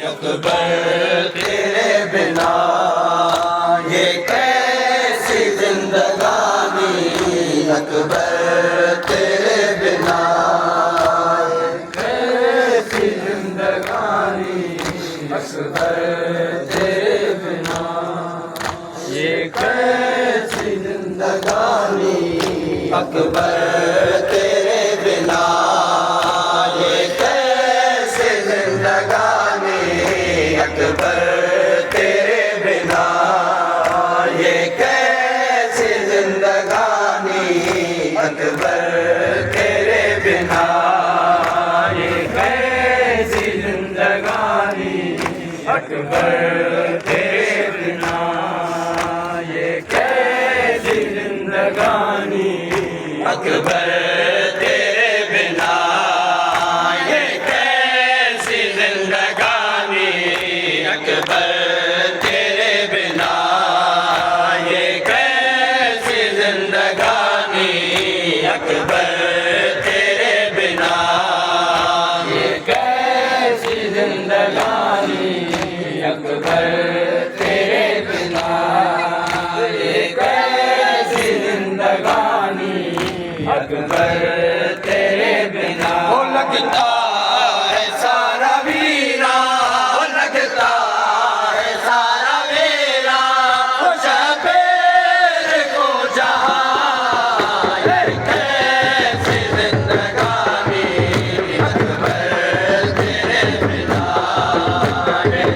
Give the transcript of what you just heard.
अकबर तेरे बिना ये कैसी जिंदगानी, अकबर तेरे बिना ये कैसी जिंदगानी, अकबर तेरे बिना ये कैसी जिंदगानी, अकबर तेरे बिना ये कैसी जिंदगानी, अकबर तेरे बिना ये कैसी जिंदगानी, अकबर तेरे बिना ये कैसी जिंदगानी, अकबर तेरे बिना ये कैसी जिंदगानी, अकबर तेरे बिना ये कैसी जिंदगानी, अकबर तेरे बिना ये कैसी जिंदगानी, अकबर तेरे बिना ये कैसी जिंदगानी, अकबर तेरे बिना ये कैसी जिंदगानी, अकबर तेरे बिना। वो लगता है सारा वीरा, वो लगता है सारा मेरा, वो शबीर को जहाँ ये कैसी जिंदगानी, अकबर तेरे बिना ये